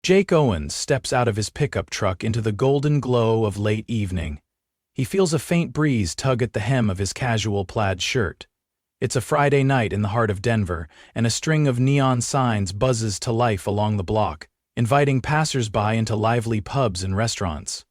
Jake Owens steps out of his pickup truck into the golden glow of late evening. He feels a faint breeze tug at the hem of his casual plaid shirt. It's a Friday night in the heart of Denver, and a string of neon signs buzzes to life along the block, inviting passersby into lively pubs and restaurants.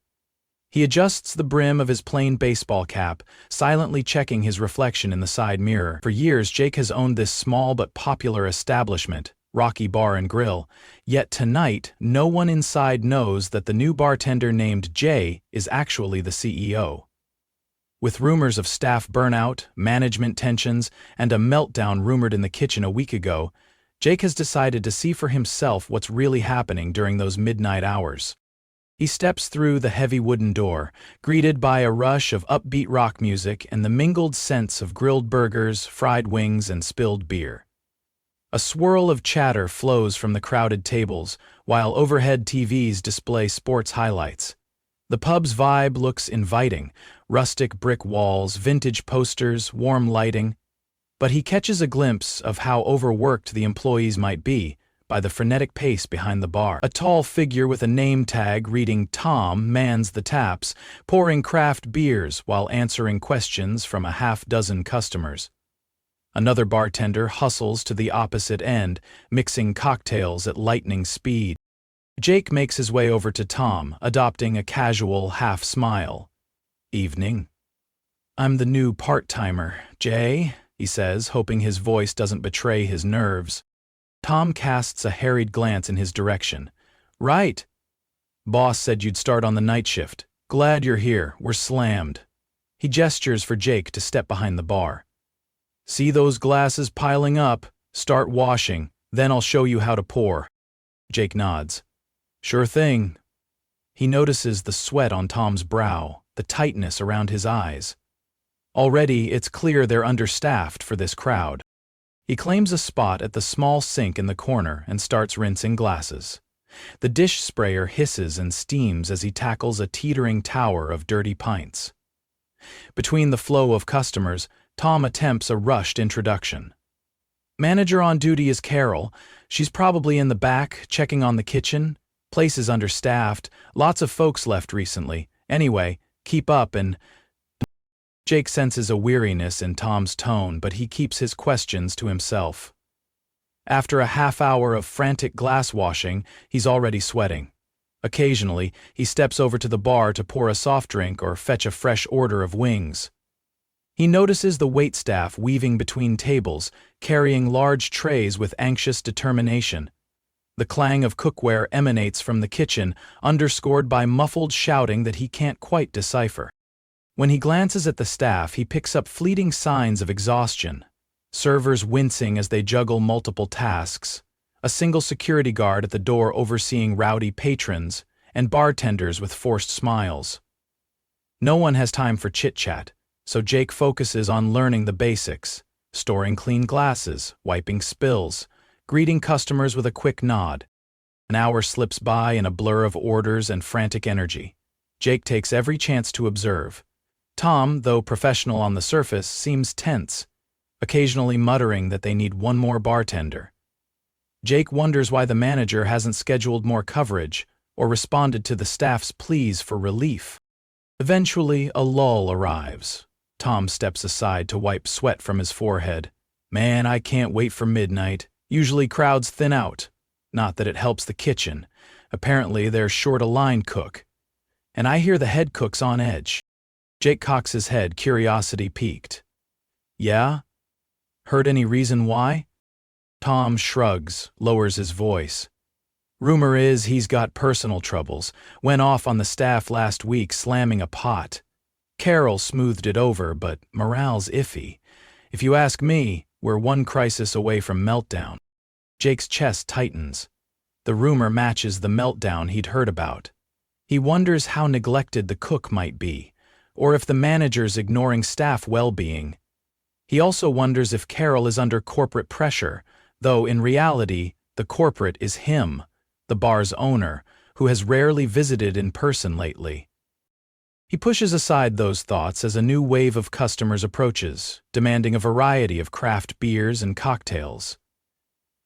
He adjusts the brim of his plain baseball cap, silently checking his reflection in the side mirror. For years, Jake has owned this small but popular establishment, Rocky Bar and Grill, yet tonight, no one inside knows that the new bartender named Jay is actually the CEO. With rumors of staff burnout, management tensions, and a meltdown rumored in the kitchen a week ago, Jake has decided to see for himself what's really happening during those midnight hours. He steps through the heavy wooden door, greeted by a rush of upbeat rock music and the mingled scents of grilled burgers, fried wings, and spilled beer. A swirl of chatter flows from the crowded tables, while overhead TVs display sports highlights. The pub's vibe looks inviting: rustic brick walls, vintage posters, warm lighting. But he catches a glimpse of how overworked the employees might be by the frenetic pace behind the bar. A tall figure with a name tag reading Tom mans the taps, pouring craft beers while answering questions from a half-dozen customers. Another bartender hustles to the opposite end, mixing cocktails at lightning speed. Jake makes his way over to Tom, adopting a casual half-smile. "Evening. I'm the new part-timer, Jay," he says, hoping his voice doesn't betray his nerves. Tom casts a harried glance in his direction. "Right. Boss said you'd start on the night shift. Glad you're here. We're slammed." He gestures for Jake to step behind the bar. "See those glasses piling up? Start washing, then I'll show you how to pour." Jake nods. "Sure thing." He notices the sweat on Tom's brow, the tightness around his eyes. Already, it's clear they're understaffed for this crowd. He claims a spot at the small sink in the corner and starts rinsing glasses. The dish sprayer hisses and steams as he tackles a teetering tower of dirty pints. Between the flow of customers, Tom attempts a rushed introduction. "Manager on duty is Carol. She's probably in the back, checking on the kitchen. Place is understaffed. Lots of folks left recently. Anyway, keep up and—" Jake senses a weariness in Tom's tone, but he keeps his questions to himself. After a half-hour of frantic glass washing, he's already sweating. Occasionally, he steps over to the bar to pour a soft drink or fetch a fresh order of wings. He notices the waitstaff weaving between tables, carrying large trays with anxious determination. The clang of cookware emanates from the kitchen, underscored by muffled shouting that he can't quite decipher. When he glances at the staff, he picks up fleeting signs of exhaustion. Servers wincing as they juggle multiple tasks, a single security guard at the door overseeing rowdy patrons, and bartenders with forced smiles. No one has time for chit-chat, so Jake focuses on learning the basics: storing clean glasses, wiping spills, greeting customers with a quick nod. An hour slips by in a blur of orders and frantic energy. Jake takes every chance to observe. Tom, though professional on the surface, seems tense, occasionally muttering that they need one more bartender. Jake wonders why the manager hasn't scheduled more coverage or responded to the staff's pleas for relief. Eventually, a lull arrives. Tom steps aside to wipe sweat from his forehead. "Man, I can't wait for midnight. Usually crowds thin out. Not that it helps the kitchen. Apparently they're short a line cook. And I hear the head cook's on edge." Jake cocks his head, curiosity piqued. "Yeah? Heard any reason why?" Tom shrugs, lowers his voice. "Rumor is he's got personal troubles. Went off on the staff last week slamming a pot. Carol smoothed it over, but morale's iffy. If you ask me, we're one crisis away from meltdown." Jake's chest tightens. The rumor matches the meltdown he'd heard about. He wonders how neglected the cook might be, or if the manager's ignoring staff well-being. He also wonders if Carol is under corporate pressure, though in reality, the corporate is him, the bar's owner, who has rarely visited in person lately. He pushes aside those thoughts as a new wave of customers approaches, demanding a variety of craft beers and cocktails.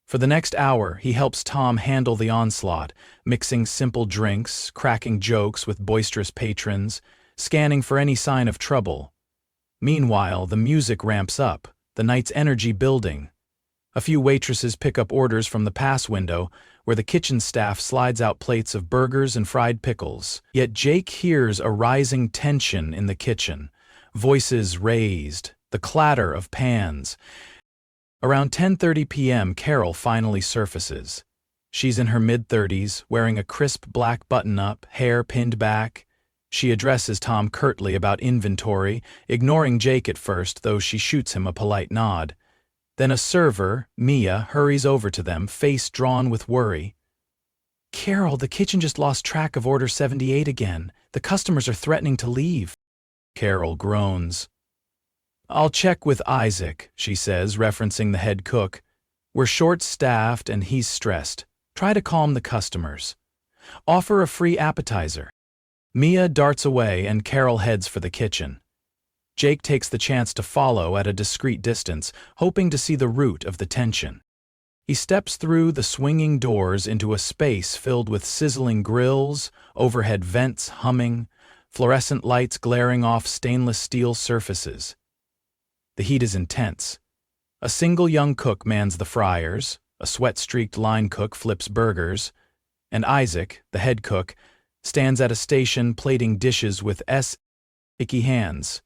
For the next hour, he helps Tom handle the onslaught, mixing simple drinks, cracking jokes with boisterous patrons, scanning for any sign of trouble. Meanwhile, the music ramps up, the night's energy building. A few waitresses pick up orders from the pass window, where the kitchen staff slides out plates of burgers and fried pickles. Yet Jake hears a rising tension in the kitchen, voices raised, the clatter of pans. Around 10:30 p.m., Carol finally surfaces. She's in her mid-30s, wearing a crisp black button-up, hair pinned back. She addresses Tom curtly about inventory, ignoring Jake at first, though she shoots him a polite nod. Then a server, Mia, hurries over to them, face drawn with worry. "Carol, the kitchen just lost track of Order 78 again. The customers are threatening to leave." Carol groans. "I'll check with Isaac," she says, referencing the head cook. "We're short-staffed and he's stressed. Try to calm the customers. Offer a free appetizer." Mia darts away and Carol heads for the kitchen. Jake takes the chance to follow at a discreet distance, hoping to see the root of the tension. He steps through the swinging doors into a space filled with sizzling grills, overhead vents humming, fluorescent lights glaring off stainless steel surfaces. The heat is intense. A single young cook mans the fryers, a sweat-streaked line cook flips burgers, and Isaac, the head cook, stands at a station plating dishes with icky hands.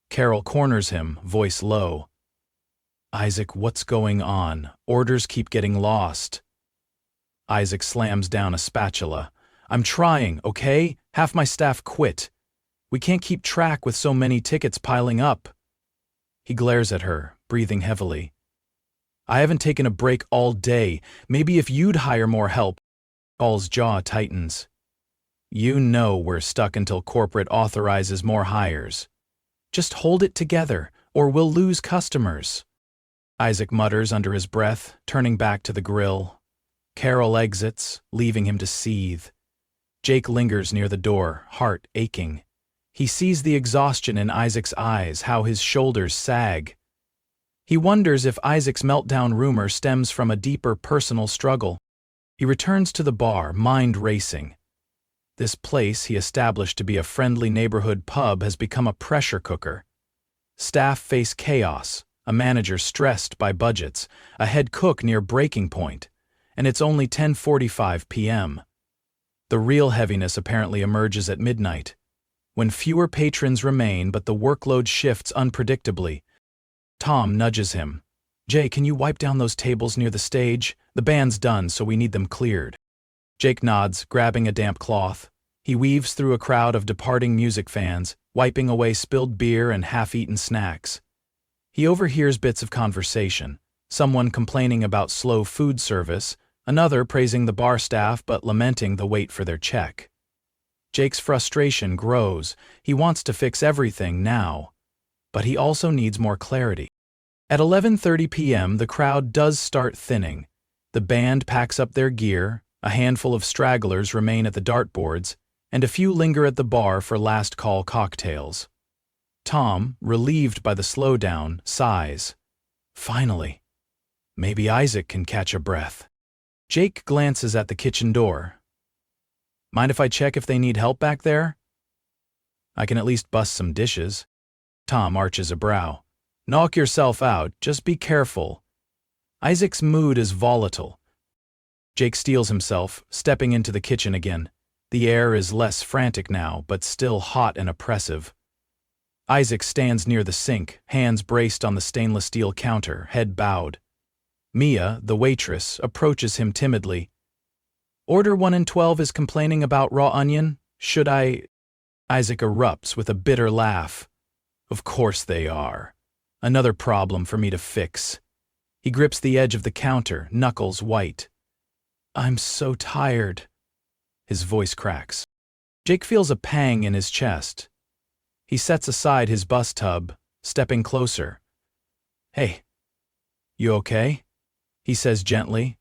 Carol corners him, voice low. "Isaac, what's going on? Orders keep getting lost." Isaac slams down a spatula. "I'm trying, okay? Half my staff quit. We can't keep track with so many tickets piling up." He glares at her, breathing heavily. "I haven't taken a break all day. Maybe if you'd hire more help." Paul's jaw tightens. "You know we're stuck until corporate authorizes more hires. Just hold it together, or we'll lose customers." Isaac mutters under his breath, turning back to the grill. Carol exits, leaving him to seethe. Jake lingers near the door, heart aching. He sees the exhaustion in Isaac's eyes, how his shoulders sag. He wonders if Isaac's meltdown rumor stems from a deeper personal struggle. He returns to the bar, mind racing. This place he established to be a friendly neighborhood pub has become a pressure cooker. Staff face chaos, a manager stressed by budgets, a head cook near breaking point, and it's only 10:45 p.m. The real heaviness apparently emerges at midnight, when fewer patrons remain but the workload shifts unpredictably. Tom nudges him. "Jay, can you wipe down those tables near the stage? The band's done, so we need them cleared." Jake nods, grabbing a damp cloth. He weaves through a crowd of departing music fans, wiping away spilled beer and half-eaten snacks. He overhears bits of conversation, someone complaining about slow food service, another praising the bar staff but lamenting the wait for their check. Jake's frustration grows. He wants to fix everything now, but he also needs more clarity. At 11:30 p.m., the crowd does start thinning. The band packs up their gear, a handful of stragglers remain at the dartboards, and a few linger at the bar for last-call cocktails. Tom, relieved by the slowdown, sighs. Finally. Maybe Isaac can catch a breath. Jake glances at the kitchen door. "Mind if I check if they need help back there?" "I can at least bust some dishes." Tom arches a brow. "Knock yourself out, just be careful." Isaac's mood is volatile. Jake steels himself, stepping into the kitchen again. The air is less frantic now, but still hot and oppressive. Isaac stands near the sink, hands braced on the stainless steel counter, head bowed. Mia, the waitress, approaches him timidly. "Order 1 and 12 is complaining about raw onion. Should I—" Isaac erupts with a bitter laugh. "Of course they are. Another problem for me to fix." He grips the edge of the counter, knuckles white. "I'm so tired." His voice cracks. Jake feels a pang in his chest. He sets aside his bus tub, stepping closer. "Hey, you okay?" he says gently,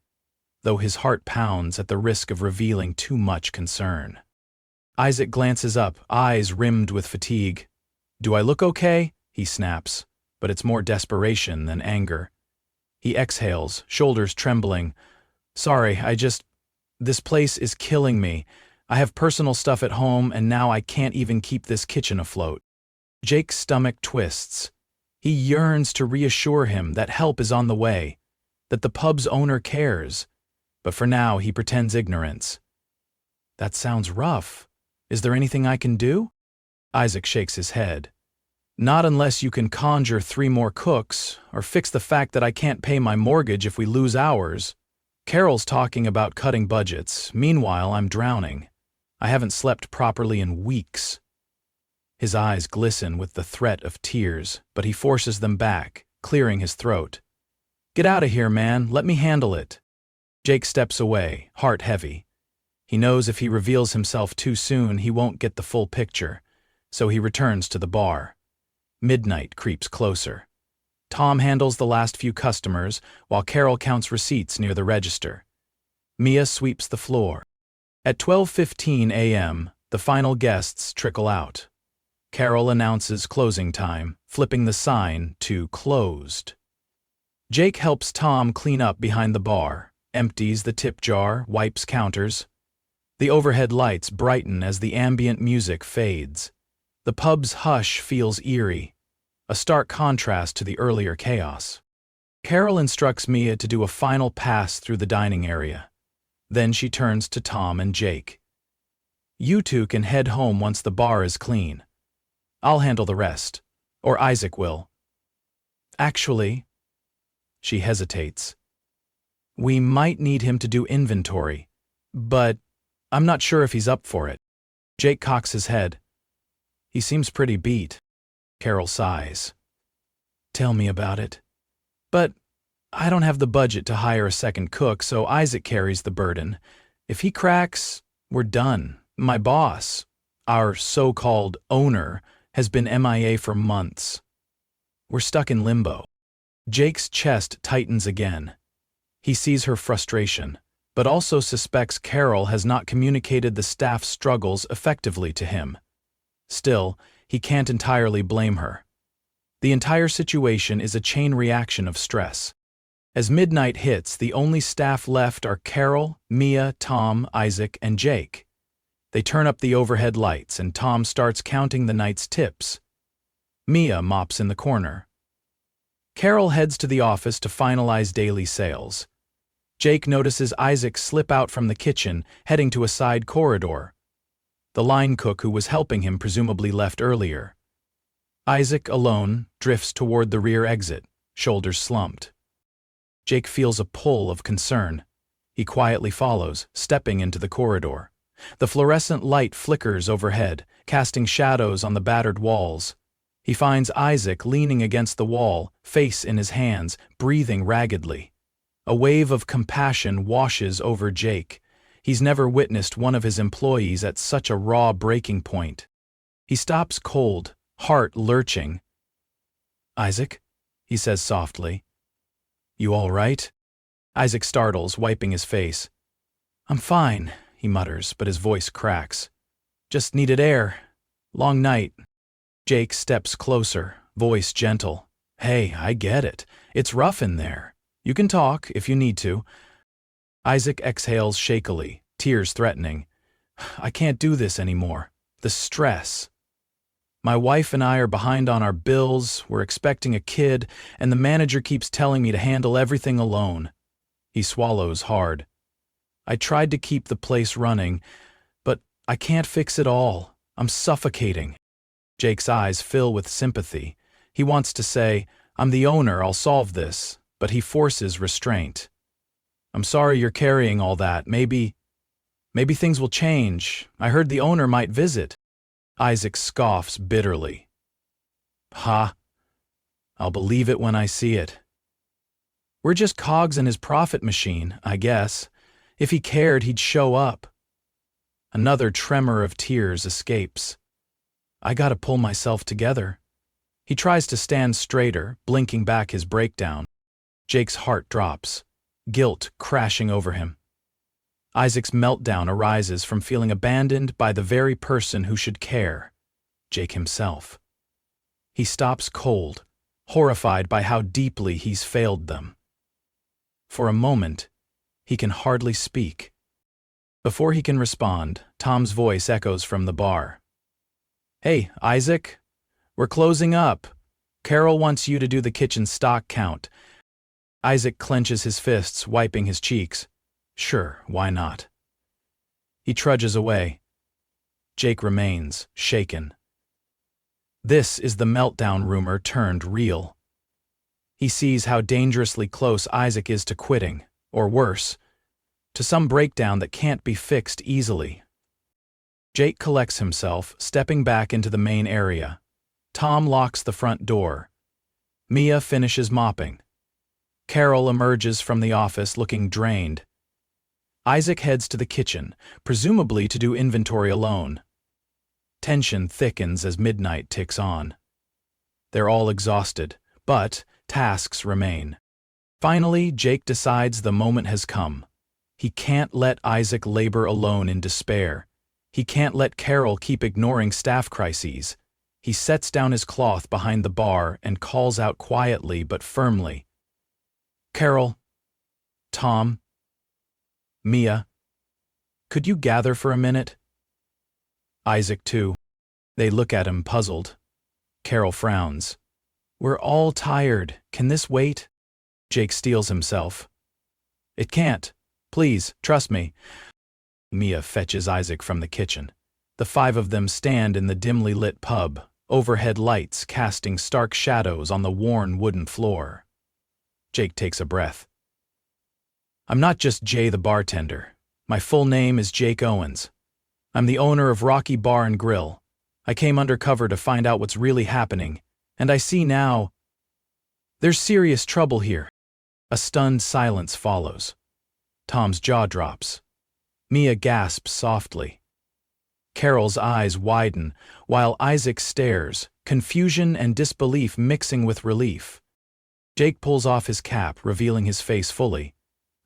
though his heart pounds at the risk of revealing too much concern. Isaac glances up, eyes rimmed with fatigue. "Do I look okay?" he snaps, but it's more desperation than anger. He exhales, shoulders trembling. Sorry, this place is killing me. I have personal stuff at home and now I can't even keep this kitchen afloat. Jake's stomach twists. He yearns to reassure him that help is on the way, that the pub's owner cares, but for now he pretends ignorance. That sounds rough. Is there anything I can do? Isaac shakes his head. Not unless you can conjure 3 more cooks, or fix the fact that I can't pay my mortgage if we lose ours. Carol's talking about cutting budgets. Meanwhile, I'm drowning. I haven't slept properly in weeks. His eyes glisten with the threat of tears, but he forces them back, clearing his throat. Get out of here, man. Let me handle it. Jake steps away, heart heavy. He knows if he reveals himself too soon, he won't get the full picture, so he returns to the bar. Midnight creeps closer. Tom handles the last few customers, while Carol counts receipts near the register. Mia sweeps the floor. At 12:15 a.m., the final guests trickle out. Carol announces closing time, flipping the sign to closed. Jake helps Tom clean up behind the bar, empties the tip jar, wipes counters. The overhead lights brighten as the ambient music fades. The pub's hush feels eerie, a stark contrast to the earlier chaos. Carol instructs Mia to do a final pass through the dining area. Then she turns to Tom and Jake. You two can head home once the bar is clean. I'll handle the rest, or Isaac will. Actually, she hesitates. We might need him to do inventory, but I'm not sure if he's up for it. Jake cocks his head. He seems pretty beat. Carol sighs. Tell me about it. But I don't have the budget to hire a second cook, so Isaac carries the burden. If he cracks, we're done. My boss, our so-called owner, has been MIA for months. We're stuck in limbo. Jake's chest tightens again. He sees her frustration, but also suspects Carol has not communicated the staff's struggles effectively to him. Still, he can't entirely blame her. The entire situation is a chain reaction of stress. As midnight hits, the only staff left are Carol, Mia, Tom, Isaac, and Jake. They turn up the overhead lights, and Tom starts counting the night's tips. Mia mops in the corner. Carol heads to the office to finalize daily sales. Jake notices Isaac slip out from the kitchen, heading to a side corridor. The line cook who was helping him presumably left earlier. Isaac, alone, drifts toward the rear exit, shoulders slumped. Jake feels a pull of concern. He quietly follows, stepping into the corridor. The fluorescent light flickers overhead, casting shadows on the battered walls. He finds Isaac leaning against the wall, face in his hands, breathing raggedly. A wave of compassion washes over Jake. He's never witnessed one of his employees at such a raw breaking point. He stops cold, heart lurching. Isaac, he says softly. You all right? Isaac startles, wiping his face. I'm fine, he mutters, but his voice cracks. Just needed air. Long night. Jake steps closer, voice gentle. Hey, I get it. It's rough in there. You can talk if you need to. Isaac exhales shakily, tears threatening. I can't do this anymore. The stress. My wife and I are behind on our bills, we're expecting a kid, and the manager keeps telling me to handle everything alone. He swallows hard. I tried to keep the place running, but I can't fix it all. I'm suffocating. Jake's eyes fill with sympathy. He wants to say, I'm the owner, I'll solve this, but he forces restraint. I'm sorry you're carrying all that. Maybe things will change. I heard the owner might visit. Isaac scoffs bitterly. Ha! I'll believe it when I see it. We're just cogs in his profit machine, I guess. If he cared, he'd show up. Another tremor of tears escapes. I gotta pull myself together. He tries to stand straighter, blinking back his breakdown. Jake's heart drops, guilt crashing over him. Isaac's meltdown arises from feeling abandoned by the very person who should care, Jake himself. He stops cold, horrified by how deeply he's failed them. For a moment, he can hardly speak. Before he can respond, Tom's voice echoes from the bar. "Hey, Isaac, we're closing up. Carol wants you to do the kitchen stock count." Isaac clenches his fists, wiping his cheeks. Sure, why not? He trudges away. Jake remains, shaken. This is the meltdown rumor turned real. He sees how dangerously close Isaac is to quitting, or worse, to some breakdown that can't be fixed easily. Jake collects himself, stepping back into the main area. Tom locks the front door. Mia finishes mopping. Carol emerges from the office looking drained. Isaac heads to the kitchen, presumably to do inventory alone. Tension thickens as midnight ticks on. They're all exhausted, but tasks remain. Finally, Jake decides the moment has come. He can't let Isaac labor alone in despair. He can't let Carol keep ignoring staff crises. He sets down his cloth behind the bar and calls out quietly but firmly. "Carol, Tom, Mia, could you gather for a minute?" Isaac, too. They look at him, puzzled. Carol frowns. "We're all tired. Can this wait?" Jake steels himself. "It can't. Please, trust me." Mia fetches Isaac from the kitchen. The five of them stand in the dimly lit pub, overhead lights casting stark shadows on the worn wooden floor. Jake takes a breath. "I'm not just Jay the bartender. My full name is Jake Owens. I'm the owner of Rocky Bar and Grill. I came undercover to find out what's really happening, and I see now there's serious trouble here." A stunned silence follows. Tom's jaw drops. Mia gasps softly. Carol's eyes widen, while Isaac stares, confusion and disbelief mixing with relief. Jake pulls off his cap, revealing his face fully.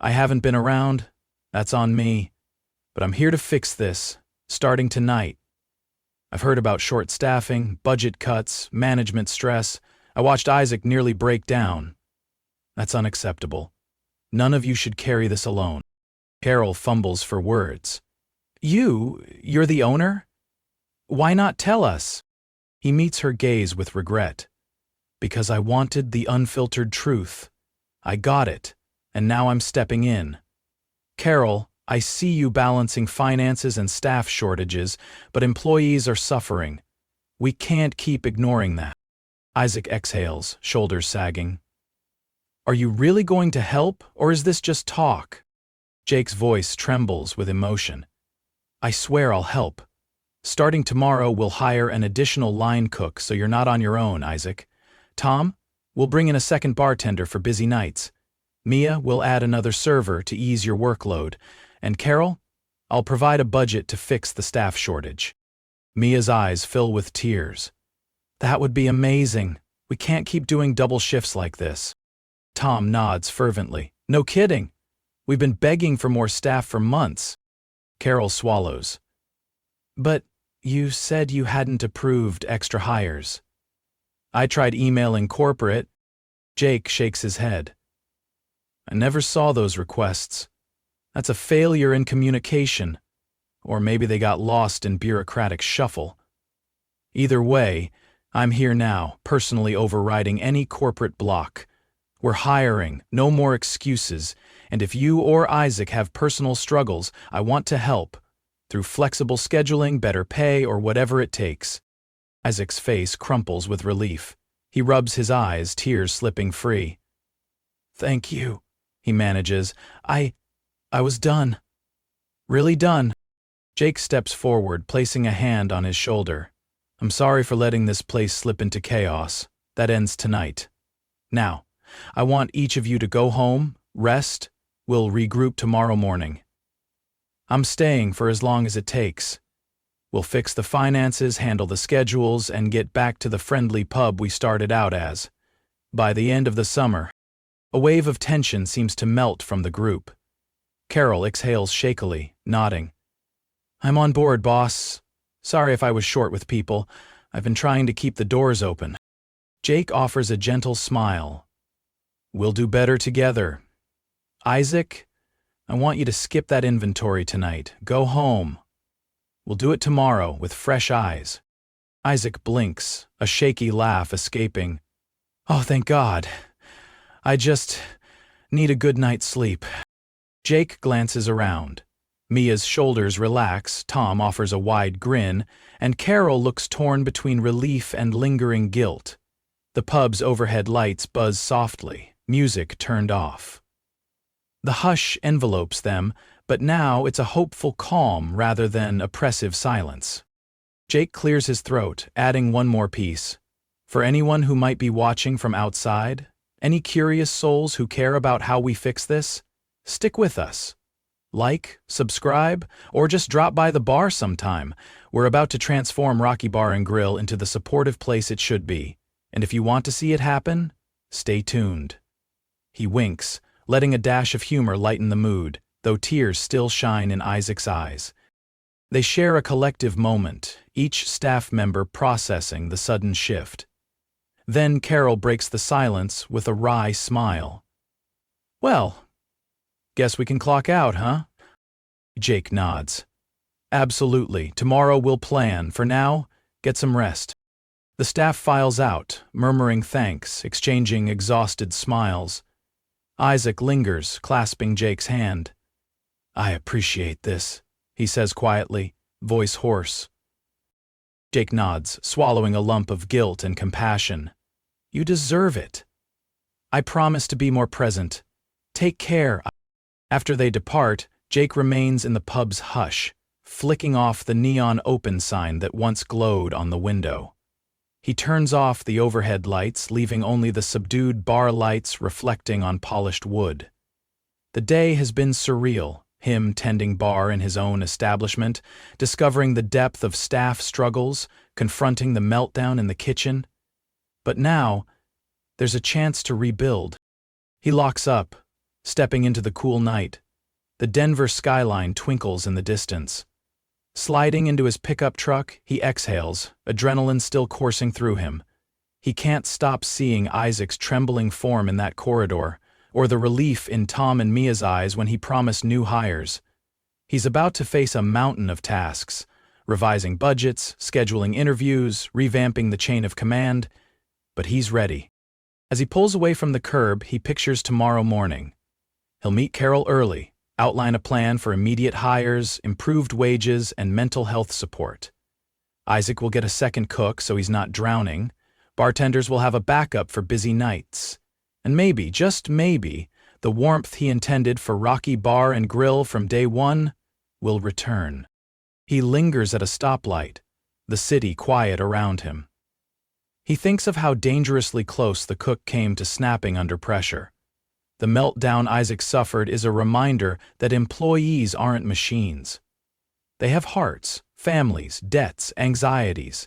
"I haven't been around. That's on me. But I'm here to fix this, starting tonight. I've heard about short staffing, budget cuts, management stress. I watched Isaac nearly break down. That's unacceptable. None of you should carry this alone." Carol fumbles for words. You're the owner? Why not tell us?" He meets her gaze with regret. "Because I wanted the unfiltered truth. I got it, and now I'm stepping in. Carol, I see you balancing finances and staff shortages, but employees are suffering. We can't keep ignoring that." Isaac exhales, shoulders sagging. "Are you really going to help, or is this just talk?" Jake's voice trembles with emotion. "I swear I'll help. Starting tomorrow, we'll hire an additional line cook so you're not on your own, Isaac. Tom, we'll bring in a second bartender for busy nights. Mia, we'll add another server to ease your workload. And Carol, I'll provide a budget to fix the staff shortage." Mia's eyes fill with tears. "That would be amazing. We can't keep doing double shifts like this." Tom nods fervently. "No kidding. We've been begging for more staff for months." Carol swallows. "But you said you hadn't approved extra hires." "I tried emailing corporate." Jake shakes his head. "I never saw those requests. That's a failure in communication. Or maybe they got lost in bureaucratic shuffle. Either way, I'm here now, personally overriding any corporate block. We're hiring, no more excuses, and if you or Isaac have personal struggles, I want to help, through flexible scheduling, better pay, or whatever it takes." Isaac's face crumples with relief. He rubs his eyes, tears slipping free. "Thank you," he manages. I was done. Really done." Jake steps forward, placing a hand on his shoulder. "I'm sorry for letting this place slip into chaos. That ends tonight. Now, I want each of you to go home, rest. We'll regroup tomorrow morning. I'm staying for as long as it takes. We'll fix the finances, handle the schedules, and get back to the friendly pub we started out as. By the end of the summer." A wave of tension seems to melt from the group. Carol exhales shakily, nodding. "I'm on board, boss. Sorry if I was short with people. I've been trying to keep the doors open." Jake offers a gentle smile. "We'll do better together." "Isaac, I want you to skip that inventory tonight. Go home. We'll do it tomorrow with fresh eyes." Isaac blinks, a shaky laugh escaping. "Oh, thank God. I just need a good night's sleep." Jake glances around. Mia's shoulders relax, Tom offers a wide grin, and Carol looks torn between relief and lingering guilt. The pub's overhead lights buzz softly, music turned off. The hush envelopes them, but now it's a hopeful calm rather than oppressive silence. Jake clears his throat, adding one more piece. "For anyone who might be watching from outside, any curious souls who care about how we fix this, stick with us. Like, subscribe, or just drop by the bar sometime. We're about to transform Rocky Bar and Grill into the supportive place it should be. And if you want to see it happen, stay tuned." He winks, letting a dash of humor lighten the mood, though tears still shine in Isaac's eyes. They share a collective moment, each staff member processing the sudden shift. Then Carol breaks the silence with a wry smile. "Well, guess we can clock out, huh?" Jake nods. "Absolutely. Tomorrow we'll plan. For now, get some rest." The staff files out, murmuring thanks, exchanging exhausted smiles. Isaac lingers, clasping Jake's hand. "I appreciate this," he says quietly, voice hoarse. Jake nods, swallowing a lump of guilt and compassion. "You deserve it. I promise to be more present. Take care." After they depart, Jake remains in the pub's hush, flicking off the neon open sign that once glowed on the window. He turns off the overhead lights, leaving only the subdued bar lights reflecting on polished wood. The day has been surreal, him tending bar in his own establishment, discovering the depth of staff struggles, confronting the meltdown in the kitchen. But now, there's a chance to rebuild. He locks up, stepping into the cool night. The Denver skyline twinkles in the distance. Sliding into his pickup truck, he exhales, adrenaline still coursing through him. He can't stop seeing Isaac's trembling form in that corridor, or the relief in Tom and Mia's eyes when he promised new hires. He's about to face a mountain of tasks, revising budgets, scheduling interviews, revamping the chain of command, but he's ready. As he pulls away from the curb, he pictures tomorrow morning. He'll meet Carol early, outline a plan for immediate hires, improved wages, and mental health support. Isaac will get a second cook so he's not drowning. Bartenders will have a backup for busy nights. And maybe, just maybe, the warmth he intended for Rocky Bar and Grill from day one will return. He lingers at a stoplight, the city quiet around him. He thinks of how dangerously close the cook came to snapping under pressure. The meltdown Isaac suffered is a reminder that employees aren't machines. They have hearts, families, debts, anxieties.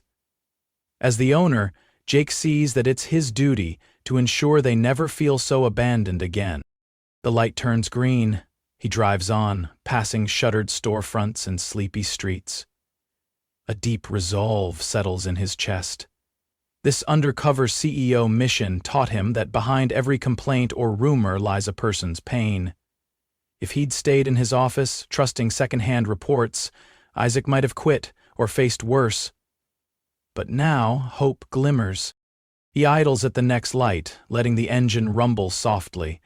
As the owner, Jake sees that it's his duty to ensure they never feel so abandoned again. The light turns green. He drives on, passing shuttered storefronts and sleepy streets. A deep resolve settles in his chest. This undercover CEO mission taught him that behind every complaint or rumor lies a person's pain. If he'd stayed in his office, trusting secondhand reports, Isaac might have quit or faced worse. But now hope glimmers. He idles at the next light, letting the engine rumble softly.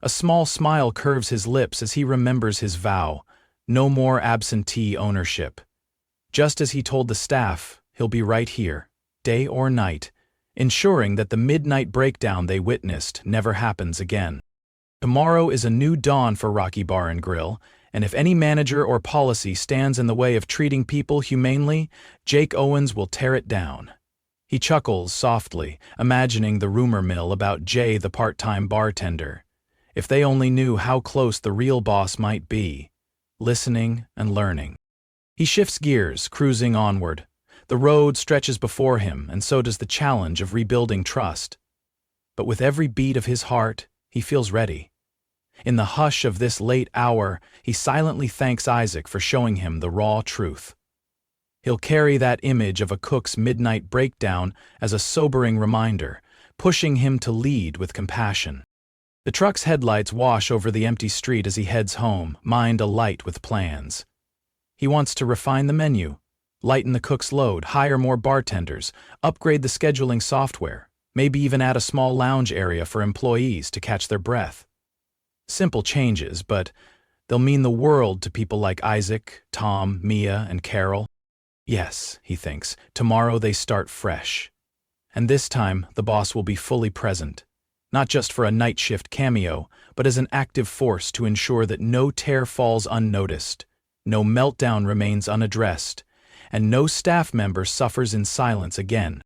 A small smile curves his lips as he remembers his vow: no more absentee ownership. Just as he told the staff, he'll be right here, day or night, ensuring that the midnight breakdown they witnessed never happens again. Tomorrow is a new dawn for Rocky Bar and Grill, and if any manager or policy stands in the way of treating people humanely, Jake Owens will tear it down. He chuckles softly, imagining the rumor mill about Jay the part-time bartender. If they only knew how close the real boss might be, listening and learning. He shifts gears, cruising onward. The road stretches before him, and so does the challenge of rebuilding trust. But with every beat of his heart, he feels ready. In the hush of this late hour, he silently thanks Isaac for showing him the raw truth. He'll carry that image of a cook's midnight breakdown as a sobering reminder, pushing him to lead with compassion. The truck's headlights wash over the empty street as he heads home, mind alight with plans. He wants to refine the menu, lighten the cook's load, hire more bartenders, upgrade the scheduling software, maybe even add a small lounge area for employees to catch their breath. Simple changes, but they'll mean the world to people like Isaac, Tom, Mia, and Carol. Yes, he thinks, tomorrow they start fresh. And this time, the boss will be fully present, not just for a night shift cameo, but as an active force to ensure that no tear falls unnoticed, no meltdown remains unaddressed, and no staff member suffers in silence again.